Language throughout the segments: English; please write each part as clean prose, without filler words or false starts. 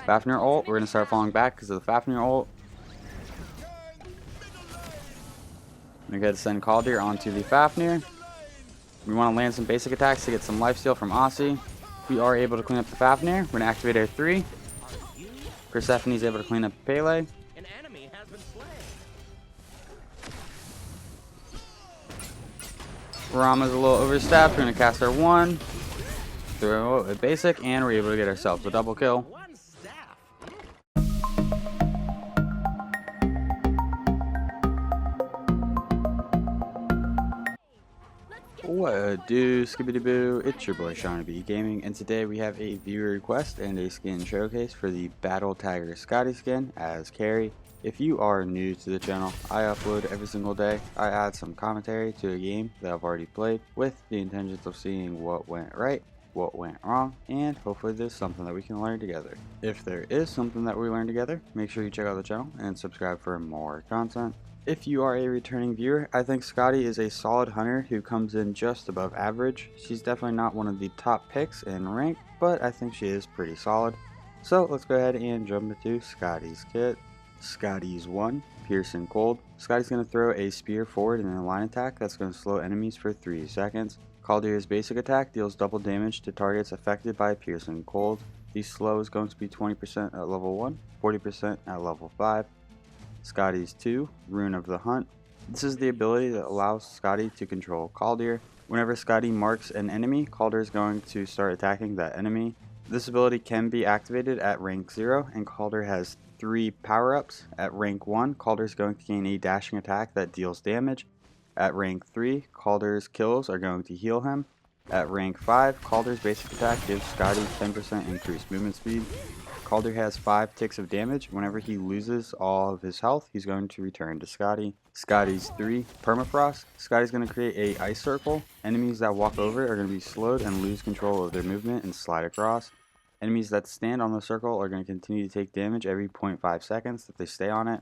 Fafnir ult, we're going to start falling back because of the Fafnir ult. We're going to send Kaldr onto the Fafnir. We want to land some basic attacks to get some lifesteal from Aussie. We are able to clean up the Fafnir. We're going to activate our 3. Persephone's able to clean up Pele. Rama's a little overstaffed. We're going to cast our 1. Throw a basic, and we're able to get ourselves a double kill. What do, skibbity boo, it's your boy Shawnee B Gaming, and today we have a viewer request and a skin showcase for the Battle Tiger Skadi skin as carry. If you are new to the channel, I upload every single day. I add some commentary to a game that I've already played with the intentions of seeing what went right, what went wrong, and hopefully there's something that we can learn together. If there is something that we learn together, make sure you check out the channel and subscribe for more content. If you are a returning viewer, I think Skadi is a solid hunter who comes in just above average. She's definitely not one of the top picks in rank, but I think she is pretty solid. So let's go ahead and jump into Skadi's kit. Skadi's 1, Pierce and Cold. Skadi's going to throw a spear forward in a line attack that's going to slow enemies for 3 seconds. Kaldr's basic attack deals double damage to targets affected by Pierce and Cold. The slow is going to be 20% at level 1, 40% at level 5. Skadi's 2, Rune of the Hunt. This is the ability that allows Skadi to control Kaldr. Whenever Skadi marks an enemy, Kaldr is going to start attacking that enemy. This ability can be activated at rank 0, and Kaldr has 3 power-ups. At rank 1, Kaldr is going to gain a dashing attack that deals damage. At rank 3, Kaldr's kills are going to heal him. At rank 5, Kaldr's basic attack gives Skadi 10% increased movement speed. Kaldr has 5 ticks of damage. Whenever he loses all of his health, he's going to return to Skadi. Skadi's 3, Permafrost. Skadi's going to create a ice circle. Enemies that walk over are going to be slowed and lose control of their movement and slide across. Enemies that stand on the circle are going to continue to take damage every 0.5 seconds if they stay on it.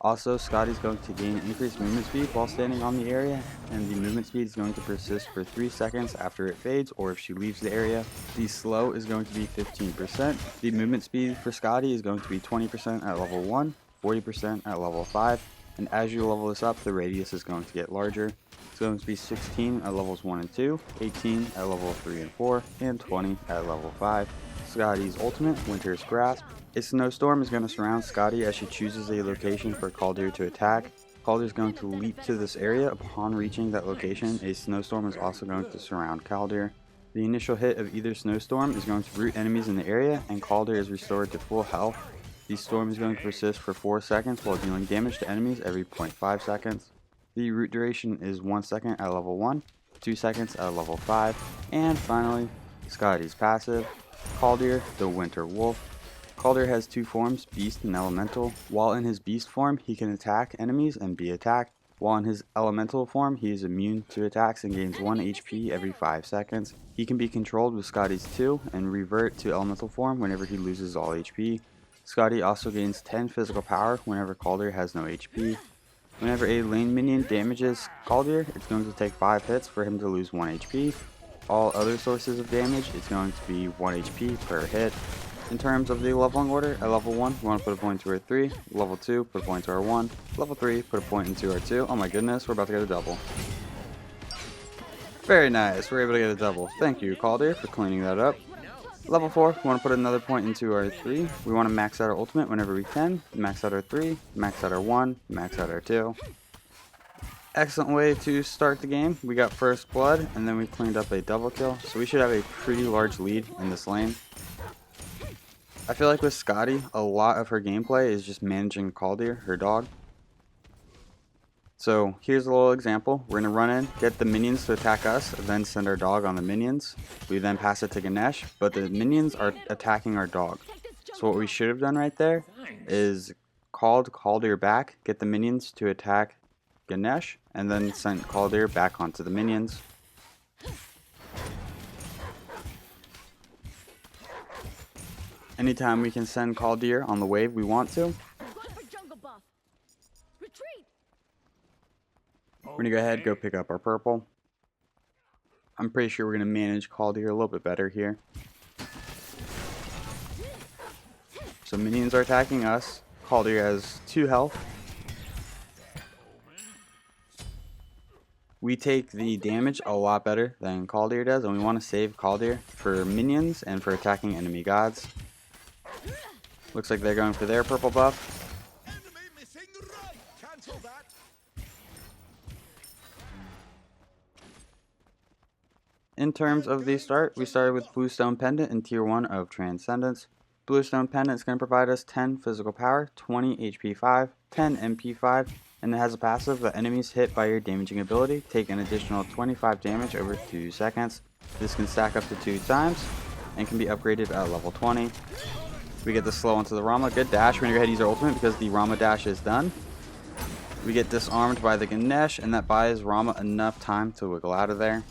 Also, Skadi's going to gain increased movement speed while standing on the area, and the movement speed is going to persist for 3 seconds after it fades or if she leaves the area. The slow is going to be 15%. The movement speed for Skadi is going to be 20% at level 1, 40% at level 5, and as you level this up, the radius is going to get larger. It's going to be 16 at levels 1 and 2, 18 at level 3 and 4, and 20 at level 5. Skadi's ultimate, Winter's Grasp. A snowstorm is going to surround Skadi as she chooses a location for Kaldr to attack. Kaldr is going to leap to this area. Upon reaching that location, a snowstorm is also going to surround Kaldr. The initial hit of either snowstorm is going to root enemies in the area, and Kaldr is restored to full health. The storm is going to persist for 4 seconds while dealing damage to enemies every 0.5 seconds. The root duration is 1 second at level 1, 2 seconds at level 5, and finally, Skadi's passive, Kaldr the Winter Wolf. Kaldr has 2 forms, Beast and Elemental. While in his Beast form, he can attack enemies and be attacked. While in his Elemental form, he is immune to attacks and gains 1 HP every 5 seconds. He can be controlled with Skadi's 2 and revert to Elemental form whenever he loses all HP. Skadi also gains 10 physical power whenever Kaldr has no HP. Whenever a lane minion damages Kaldr, it's going to take 5 hits for him to lose 1 HP. All other sources of damage, it's going to be 1 HP per hit. In terms of the leveling order, at level 1, we want to put a point into our 3, level 2, put a point into our 1, level 3, put a point into our 2. Oh my goodness, we're about to get a double. Very nice, we're able to get a double. Thank you, Kaldr, for cleaning that up. Level 4, we want to put another point into our 3. We want to max out our ultimate whenever we can. Max out our 3, max out our 1, max out our 2. Excellent way to start the game. We got first blood, and then we cleaned up a double kill, so we should have a pretty large lead in this lane. I feel like with Skadi, a lot of her gameplay is just managing Kaldr, her dog. So here's a little example. We're going to run in, get the minions to attack us, then send our dog on the minions. We then pass it to Ganesh, but the minions are attacking our dog. So what we should have done right there is called Kaldr back, get the minions to attack Ganesh, and then sent Kaldr back onto the minions. Anytime we can send Kaldr on the wave we want to. We're going to go ahead, go pick up our purple. I'm pretty sure we're going to manage Kaldr a little bit better here. So minions are attacking us. Kaldr has 2 health. We take the damage a lot better than Kaldr does, and we want to save Kaldr for minions and for attacking enemy gods. Looks like they're going for their purple buff. In terms of the start, we started with Bluestone Pendant in Tier 1 of Transcendence. Bluestone Pendant is going to provide us 10 physical power, 20 HP 5, 10 MP 5, and it has a passive that enemies hit by your damaging ability take an additional 25 damage over 2 seconds. This can stack up to 2 times and can be upgraded at level 20. We get the slow onto the Rama. Good dash. We're going to go ahead and use our ultimate because the Rama dash is done. We get disarmed by the Ganesh, and that buys Rama enough time to wiggle out of there.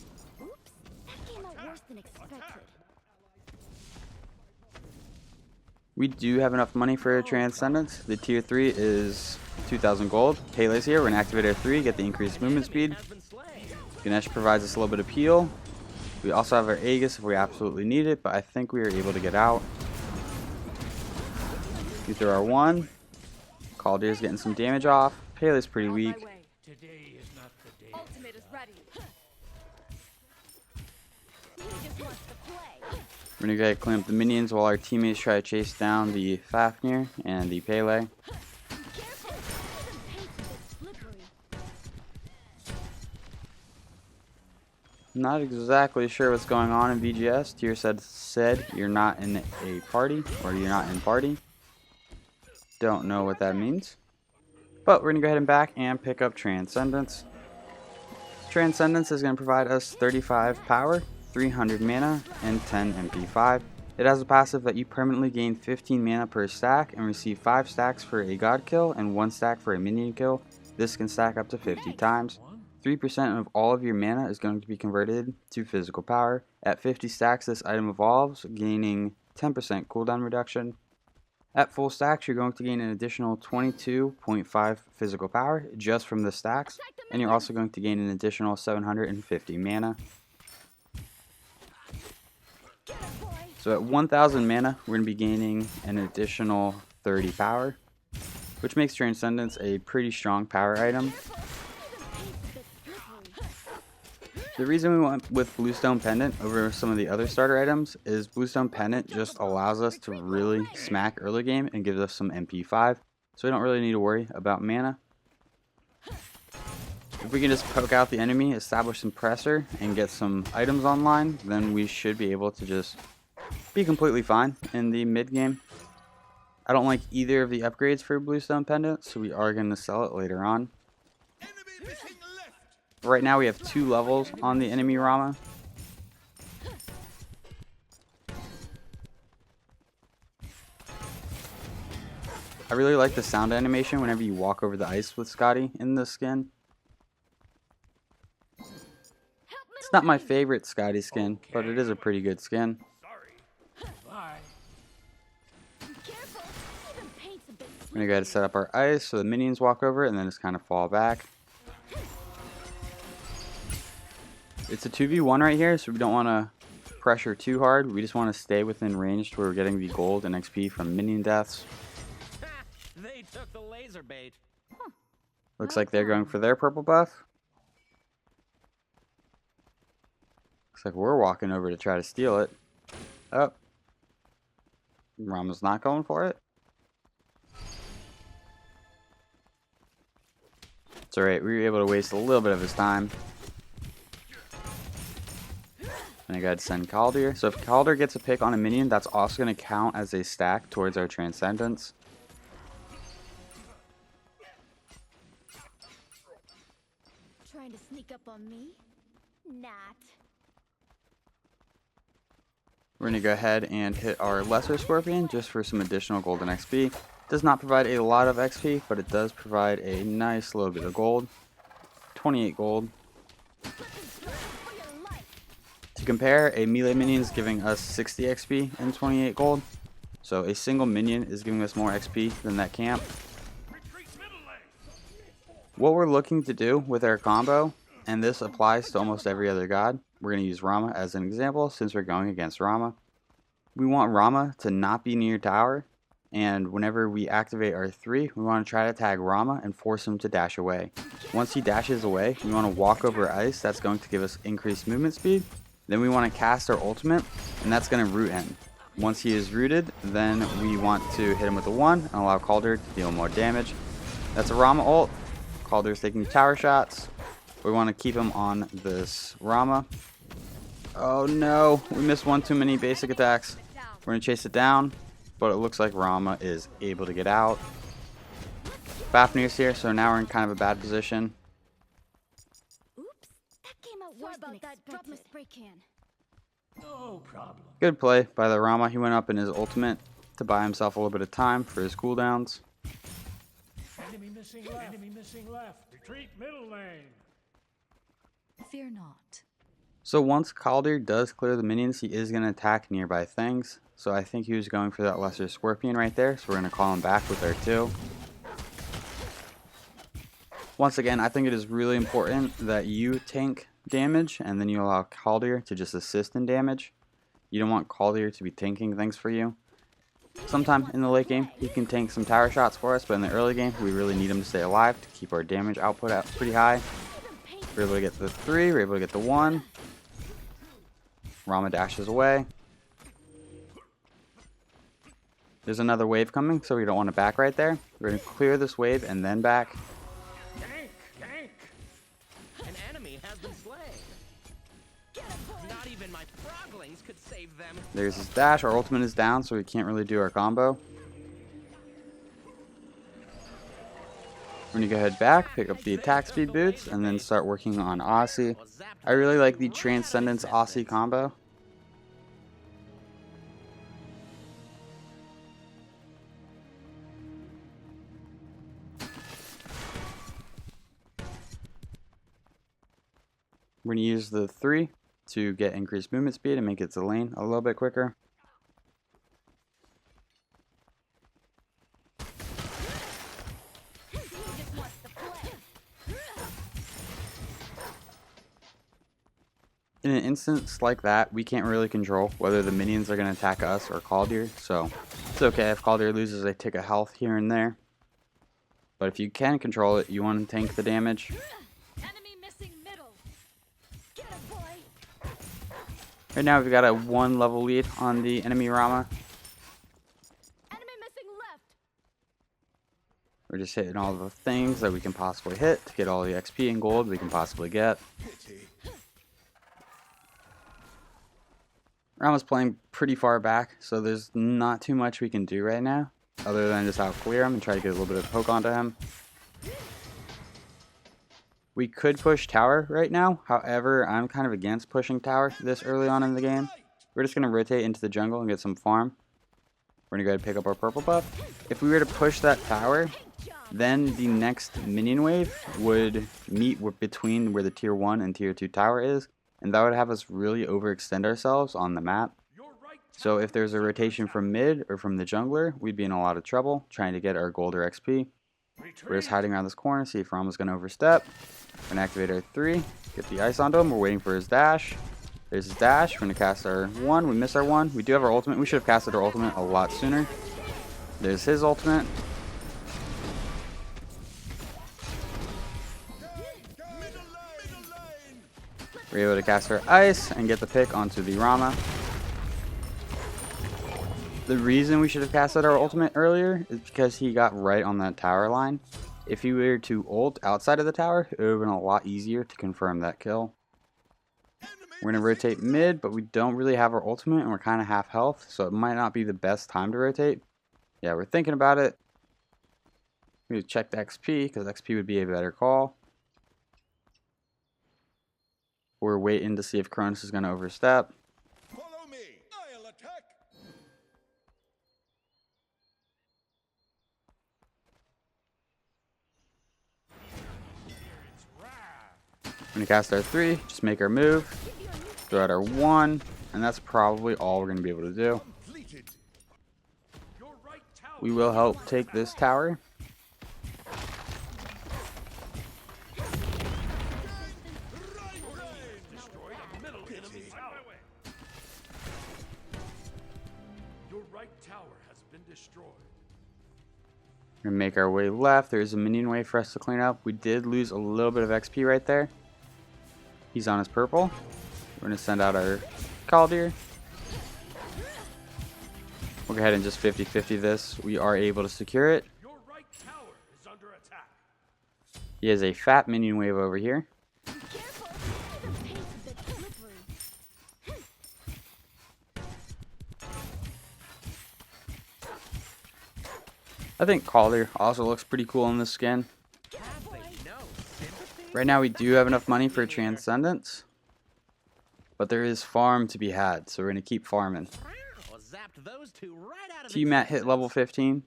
We do have enough money for Transcendence. The tier 3 is 2,000 gold. Pele's here. We're going to activate our 3, get the increased movement speed. Ganesh provides us a little bit of peel. We also have our Aegis if we absolutely need it, but I think we are able to get out. We throw our 1. Kaldr is getting some damage off. Pele's pretty weak. We're going to go ahead and clean up the minions while our teammates try to chase down the Fafnir and the Pele. Not exactly sure what's going on in VGS. Tier said you're not in a party, or you're not in party. Don't know what that means. But we're going to go ahead and back and pick up Transcendence. Transcendence is going to provide us 35 power, 300 mana, and 10 MP5. It has a passive that you permanently gain 15 mana per stack and receive 5 stacks for a god kill and 1 stack for a minion kill. This can stack up to 50 times. 3% of all of your mana is going to be converted to physical power. At 50 stacks, this item evolves, gaining 10% cooldown reduction. At full stacks, you're going to gain an additional 22.5 physical power just from the stacks, and you're also going to gain an additional 750 mana. So at 1000 mana, we're going to be gaining an additional 30 power, which makes Transcendence a pretty strong power item. The reason we went with Bluestone Pendant over some of the other starter items is Bluestone Pendant just allows us to really smack early game and gives us some MP5, so we don't really need to worry about mana. If we can just poke out the enemy, establish some pressure, and get some items online, then we should be able to just be completely fine in the mid game. I don't like either of the upgrades for Bluestone Pendant, so we are going to sell it later on. Right now we have 2 levels on the enemy Rama. I really like the sound animation whenever you walk over the ice with Skadi in this skin. It's not my favorite Skadi skin, but it is a pretty good skin. We're going to go ahead and set up our ice so the minions walk over and then just kind of fall back. It's a 2v1 right here, so we don't want to pressure too hard. We just want to stay within range where we're getting the gold and XP from minion deaths. They took the laser bait. Looks like they're going for their purple buff. Looks like we're walking over to try to steal it. Oh. Rama's not going for it. It's alright, we were able to waste a little bit of his time. And I gotta send Kaldr. So if Kaldr gets a pick on a minion, that's also going to count as a stack towards our Transcendence. Trying to sneak up on me? Not. We're going to go ahead and hit our Lesser Scorpion just for some additional golden XP. Does not provide a lot of XP, but it does provide a nice little bit of gold. 28 gold. To compare, a melee minion is giving us 60 XP and 28 gold. So a single minion is giving us more XP than that camp. What we're looking to do with our combo, and this applies to almost every other god, we're going to use Rama as an example since we're going against Rama. We want Rama to not be near tower, and whenever we activate our 3, we want to try to tag Rama and force him to dash away. Once he dashes away, we want to walk over ice. That's going to give us increased movement speed. Then we want to cast our ultimate, and that's going to root him. Once he is rooted, then we want to hit him with a 1 and allow Kaldr to deal more damage. That's a Rama ult. Kaldr's taking tower shots. We want to keep him on this Rama. Oh no, we missed one too many basic attacks. We're going to chase it down, but it looks like Rama is able to get out. Fafnir's here, so now we're in kind of a bad position. Oops, that came out worse than expected. Drop my spray can. No problem. Good play by the Rama. He went up in his ultimate to buy himself a little bit of time for his cooldowns. Enemy missing left. Enemy missing left. Retreat middle lane. Fear not. So once Kaldr does clear the minions, he is going to attack nearby things. So I think he was going for that lesser scorpion right there. So we're going to call him back with our 2. Once again, I think it is really important that you tank damage and then you allow Kaldr to just assist in damage. You don't want Kaldr to be tanking things for you. Sometime in the late game, he can tank some tower shots for us, but in the early game, we really need him to stay alive to keep our damage output out pretty high. We're able to get the 3, we're able to get the 1. Rama dashes away. There's another wave coming, so we don't want to back right there. We're going to clear this wave and then back. Gank. An enemy has been slain. Not even my froglings could save them. There's his dash. Our ultimate is down, so we can't really do our combo. We're going to go ahead back, pick up the attack speed boots, and then start working on Aussie. I really like the Transcendence Aussie combo. We're going to use the 3 to get increased movement speed and make it to lane a little bit quicker. In an instance like that, we can't really control whether the minions are going to attack us or Kaldr, so it's okay if Kaldr loses a tick of health here and there. But if you can control it, you want to tank the damage. Enemy missing middle. Get it, boy. Right now we've got a 1 level lead on the enemy Rama. Enemy missing left. We're just hitting all the things that we can possibly hit to get all the XP and gold we can possibly get. Rama's playing pretty far back, so there's not too much we can do right now, other than just out clear him and try to get a little bit of poke onto him. We could push tower right now, however, I'm kind of against pushing tower this early on in the game. We're just going to rotate into the jungle and get some farm. We're going to go ahead and pick up our purple buff. If we were to push that tower, then the next minion wave would meet between where the tier 1 and tier 2 tower is. And that would have us really overextend ourselves on the map. So if there's a rotation from mid or from the jungler, we'd be in a lot of trouble trying to get our gold or XP. We're just hiding around this corner, see if Rama's going to overstep. We're going to activate our 3, get the ice onto him. We're waiting for his dash. There's his dash. We're going to cast our 1. We miss our 1. We do have our ultimate. We should have casted our ultimate a lot sooner. There's his ultimate. We're able to cast our ice and get the pick onto the Rama. The reason we should have casted our ultimate earlier is because he got right on that tower line. If he were to ult outside of the tower, it would have been a lot easier to confirm that kill. We're going to rotate mid, but we don't really have our ultimate and we're kind of half health, so it might not be the best time to rotate. Yeah, we're thinking about it. We need to check the XP, because XP would be a better call. We're waiting to see if Cronus is going to overstep. Follow me. I'll attack. We're going to cast our 3, just make our move, throw out our 1, and that's probably all we're going to be able to do. We will help take this tower. Your right tower has been destroyed. We're gonna make our way left. There's a minion wave for us to clean up. We did lose a little bit of XP right there. He's on his purple. We're gonna send out our Kaldr. We'll go ahead and just 50-50 this. We are able to secure it. Your right tower is under attack. He has a fat minion wave over here. Careful! The pace is a bit slippery. I think Kaldr also looks pretty cool in this skin. Right now we do have enough money for Transcendence, but there is farm to be had, so we're going to keep farming. T-Mat hit level 15,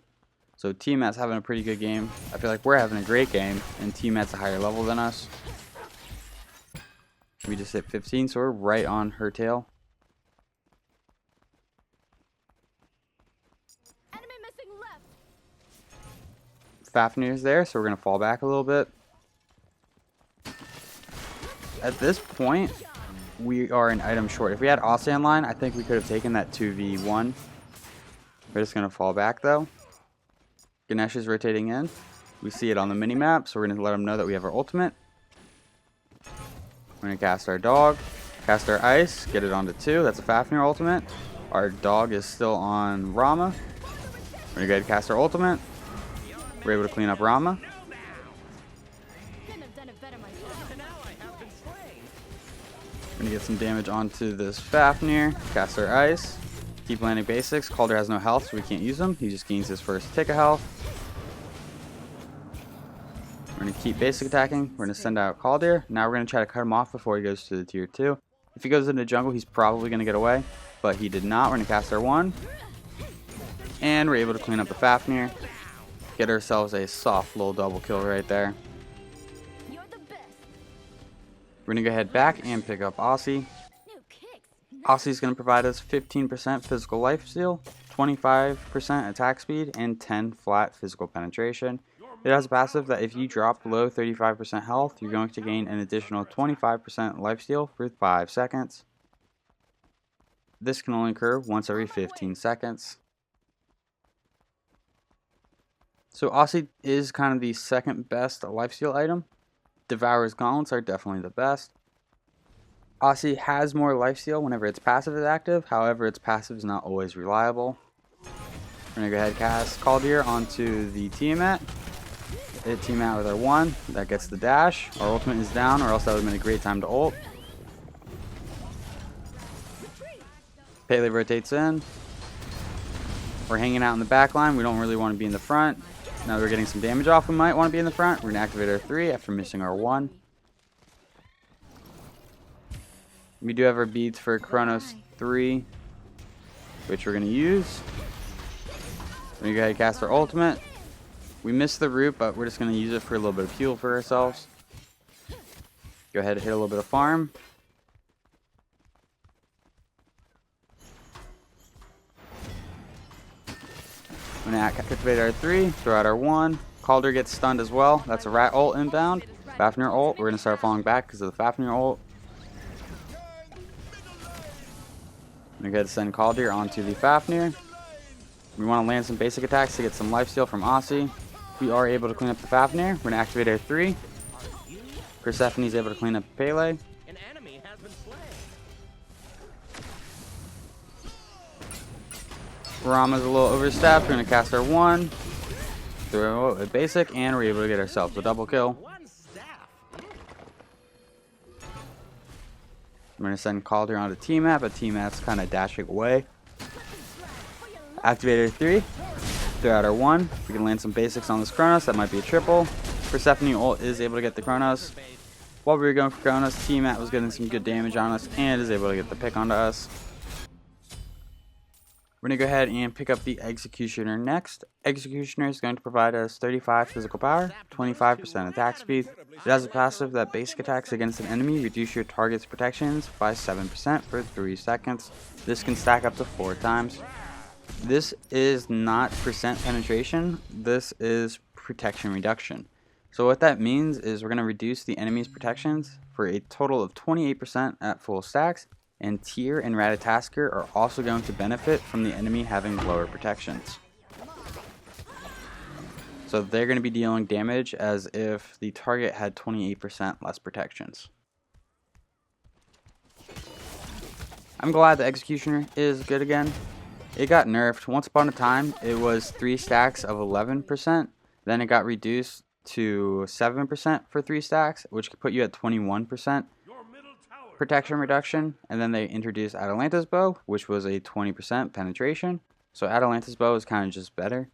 so T-Mat's having a pretty good game. I feel like we're having a great game, and T-Mat's a higher level than us. We just hit 15, so we're right on her tail. Enemy missing left. Fafnir's there, so we're going to fall back a little bit. At this point, we are an item short. If we had Aussie line, I think we could have taken that 2v1. We're just going to fall back, though. Ganesh is rotating in. We see it on the mini-map, so we're going to let him know that we have our ultimate. We're going to cast our dog, cast our ice, get it onto 2. That's a Fafnir ultimate. Our dog is still on Rama. We're going to go ahead and cast our ultimate. We're able to clean up Rama. Couldn't have done it better myself. We're going to get some damage onto this Fafnir. Cast our ice. Keep landing basics. Kaldr has no health, so we can't use him. He just gains his first tick of health. We're going to keep basic attacking. We're going to send out Kaldr. Now we're going to try to cut him off before he goes to the tier 2. If he goes into jungle, he's probably going to get away, but he did not. We're going to cast our 1. And we're able to clean up the Fafnir. Get ourselves a soft little double kill right there. You're the best. We're going to go ahead back and pick up Aussie. New kicks. Aussie's going to provide us 15% physical lifesteal, 25% attack speed, and 10 flat physical penetration. It has a passive that if you drop below 35% health, you're going to gain an additional 25% lifesteal for 5 seconds. This can only occur once every 15 seconds. So Aussie is kind of the second best lifesteal item. Devourer's Gauntlets are definitely the best. Aussie has more lifesteal whenever its passive is active, however its passive is not always reliable. We're going to go ahead and cast Kaldr onto the T-Mat. Hit T-Mat with our 1, that gets the dash. Our ultimate is down, or else that would have been a great time to ult. Pele rotates in. We're hanging out in the back line, we don't really want to be in the front. Now we're getting some damage off, we might want to be in the front. We're going to activate our 3 after missing our 1. We do have our beads for Chronos 3, which we're going to use. We're going to go ahead and cast our ultimate. We missed the root, but we're just going to use it for a little bit of heal for ourselves. Go ahead and hit a little bit of farm. We're going to activate our 3, throw out our 1. Kaldr gets stunned as well. That's a rat ult inbound. Fafnir ult. We're going to start falling back because of the Fafnir ult. I'm going to go ahead and send Kaldr onto the Fafnir. We want to land some basic attacks to get some lifesteal from Aussie. We are able to clean up the Fafnir. We're going to activate our 3. Persephone is able to clean up Pele. An enemy has been slain. Rama's a little overstepped. We're going to cast our 1. Throw a basic, and we're able to get ourselves a double kill. One staff. I'm going to send Kaldr onto T-Mat, but T-Mat's kind of dashing away. Activate our 3. Throw out our 1. We can land some basics on this Chronos. That might be a triple. Persephone ult is able to get the Chronos. While we were going for Chronos, T-Mat was getting some good damage on us and is able to get the pick onto us. We're going to go ahead and pick up the Executioner next. Executioner is going to provide us 35 physical power, 25% attack speed. It has a passive that basic attacks against an enemy reduce your target's protections by 7% for 3 seconds. This can stack up to 4 times. This is not percent penetration, this is protection reduction. So what that means is we're going to reduce the enemy's protections for a total of 28% at full stacks, and Tyr and Ratatasker are also going to benefit from the enemy having lower protections. So So they're going to be dealing damage as if the target had 28% less protections. I'm glad the Executioner is good again. It got nerfed. Once upon a time, it was 3 stacks of 11%. Then it got reduced to 7% for 3 stacks, which could put you at 21% protection reduction. And then they introduced Atalanta's Bow, which was a 20% penetration. So Atalanta's Bow is kind of just better.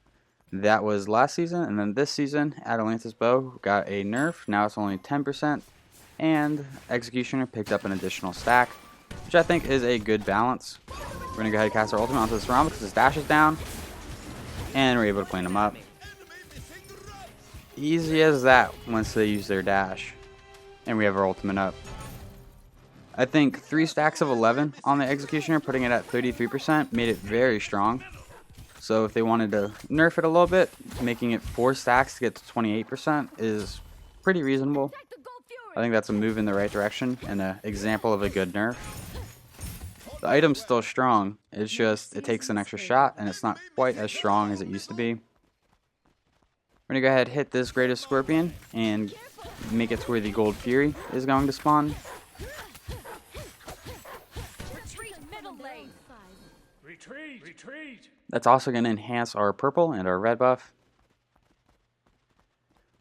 That was last season, and then this season, Atalanta's Bow got a nerf. Now it's only 10%, and Executioner picked up an additional stack, which I think is a good balance. We're going to go ahead and cast our ultimate onto this Ram because his dash is down, and we're able to clean him up. Easy as that once they use their dash, and we have our ultimate up. I think 3 stacks of 11 on the Executioner, putting it at 33%, made it very strong. So if they wanted to nerf it a little bit, making it 4 stacks to get to 28% is pretty reasonable. I think that's a move in the right direction and an example of a good nerf. The item's still strong, it's just it takes an extra shot and it's not quite as strong as it used to be. We're going to go ahead and hit this Greatest Scorpion and make it to where the Gold Fury is going to spawn. Retreat! Retreat! That's also going to enhance our purple and our red buff.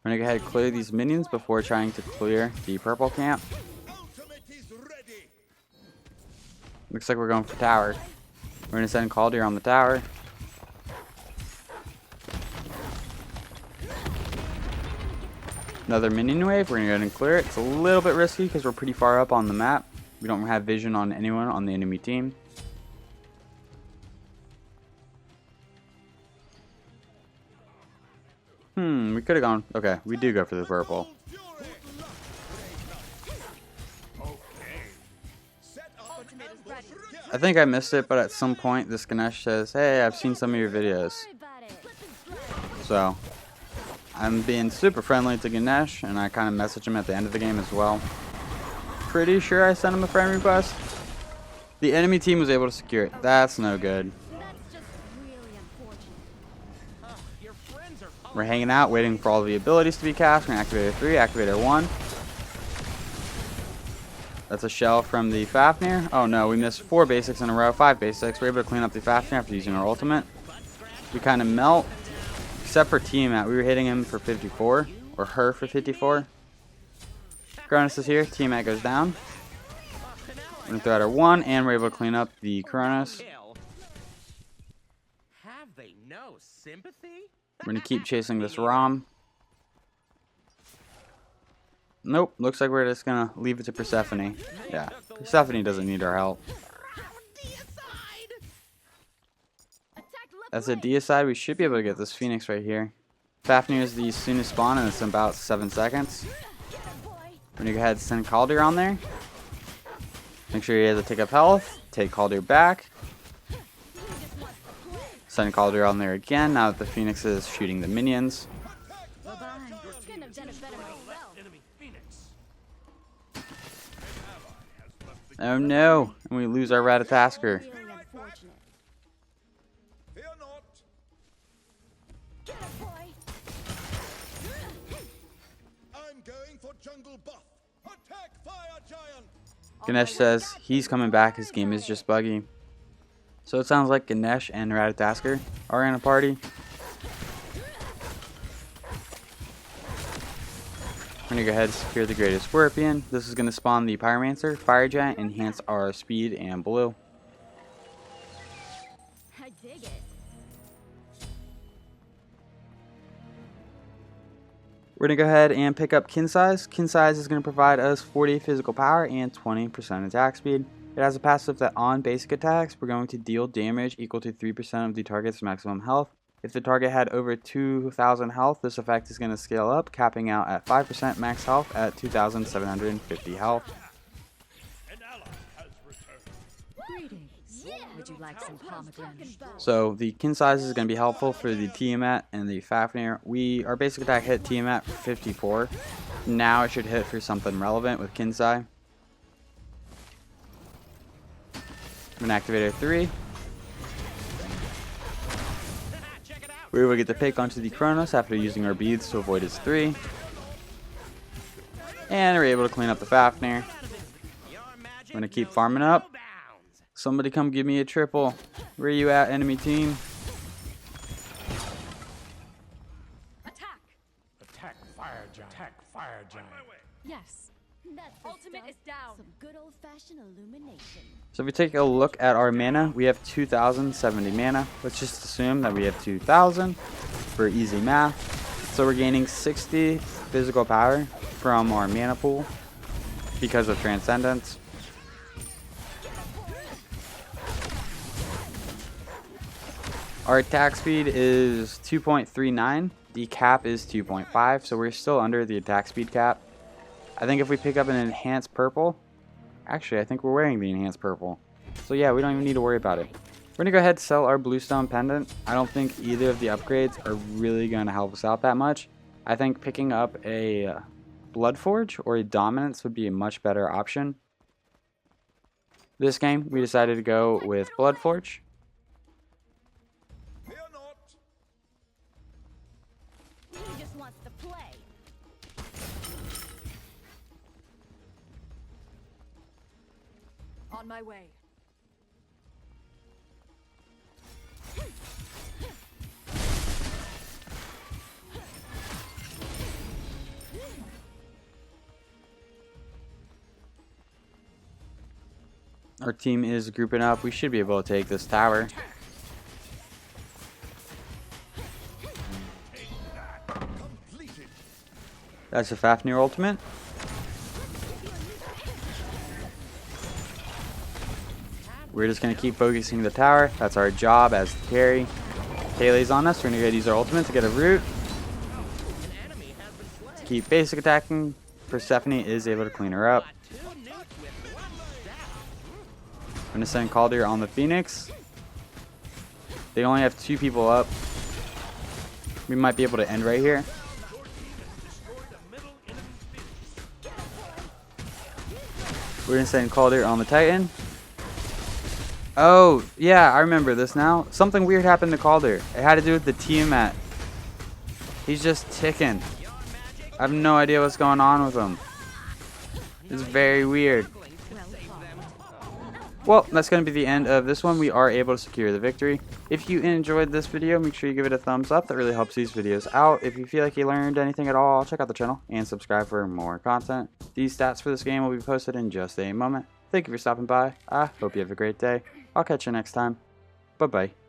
We're going to go ahead and clear these minions before trying to clear the purple camp. Looks like we're going for tower. We're going to send Kaldr on the tower. Another minion wave. We're going to go ahead and clear it. It's a little bit risky because we're pretty far up on the map. We don't have vision on anyone on the enemy team. We could have gone. Okay, we do go for the purple. I think I missed it, but at some point this Ganesh says, "Hey, I've seen some of your videos." So I'm being super friendly to Ganesh, and I kind of message him at the end of the game as well. Pretty sure I sent him a friend request. The enemy team was able to secure it. That's no good. We're hanging out, waiting for all the abilities to be cast. We're going to activate 3, activate 1. That's a shell from the Fafnir. Oh no, we missed 4 basics in a row, 5 basics. We're able to clean up the Fafnir after using our ultimate. We kind of melt, except for Tiamat. We were hitting him for 54, or her for 54. Cronus is here, Tiamat goes down. We're going to throw out our 1, and we're able to clean up the Cronus. Have they no sympathy? We're going to keep chasing this Rom. Nope, looks like we're just going to leave it to Persephone. Yeah, Persephone doesn't need our help. That's a deicide. We should be able to get this Phoenix right here. Fafnir is the soonest spawn, and it's in about 7 seconds. We're going to go ahead and send Kaldr on there. Make sure he has to take up health. Take Kaldr back. Send Kaldr on there again now that the Phoenix is shooting the minions. Oh no, and we lose our Ratatasker. Fear not. I'm going for jungle buff. Attack, fire giant. Ganesh says he's coming back, his game is just buggy. So it sounds like Ganesh and Ratatasker are in a party. We're going to go ahead and secure the Greatest Scorpion. This is going to spawn the Pyromancer, Fire Giant, enhance our speed and blue. I dig it. We're going to go ahead and pick up Qin Sias. Qin Sias is going to provide us 40 physical power and 20% attack speed. It has a passive that on basic attacks, we're going to deal damage equal to 3% of the target's maximum health. If the target had over 2,000 health, this effect is going to scale up, capping out at 5% max health at 2,750 health. Would you like some pomegranate? So the Qin Sias is going to be helpful for the Tiamat and the Fafnir. Our basic attack hit Tiamat for 54. Now it should hit for something relevant with Qin Sias. I'm going to activate our 3. Check it out. We will get the pick onto the Kronos after using our beads to avoid his 3. And we're able to clean up the Fafnir. I'm going to keep farming up. Somebody come give me a triple. Where you at, enemy team? Attack! Attack fire giant. Attack fire giant. Yes. That's the ultimate is down. Some good old-fashioned illumination. So if we take a look at our mana, we have 2,070 mana. Let's just assume that we have 2,000 for easy math. So we're gaining 60 physical power from our mana pool because of Transcendence. Our attack speed is 2.39. The cap is 2.5, so we're still under the attack speed cap. I think if we pick up an enhanced purple, actually I think we're wearing the enhanced purple. So yeah, we don't even need to worry about it. We're gonna go ahead and sell our Bluestone pendant. I don't think either of the upgrades are really gonna help us out that much. I think picking up a Bloodforge or a Dominance would be a much better option. This game, we decided to go with Bloodforge. Fear not. He just wants to play. On my way. Our team is grouping up. We should be able to take this tower. Completed. That's a Fafnir ultimate. We're just going to keep focusing the tower. That's our job as the carry. Pele's on us. We're going to go use our ultimate to get a root. To keep basic attacking. Persephone is able to clean her up. I'm going to send Kaldr on the Phoenix. They only have 2 people up. We might be able to end right here. We're going to send Kaldr on the Titan. Oh, yeah, I remember this now. Something weird happened to Kaldr. It had to do with the Tiamat. He's just ticking. I have no idea what's going on with him. It's very weird. Well, that's going to be the end of this one. We are able to secure the victory. If you enjoyed this video, make sure you give it a thumbs up. That really helps these videos out. If you feel like you learned anything at all, check out the channel and subscribe for more content. These stats for this game will be posted in just a moment. Thank you for stopping by. I hope you have a great day. I'll catch you next time. Bye-bye.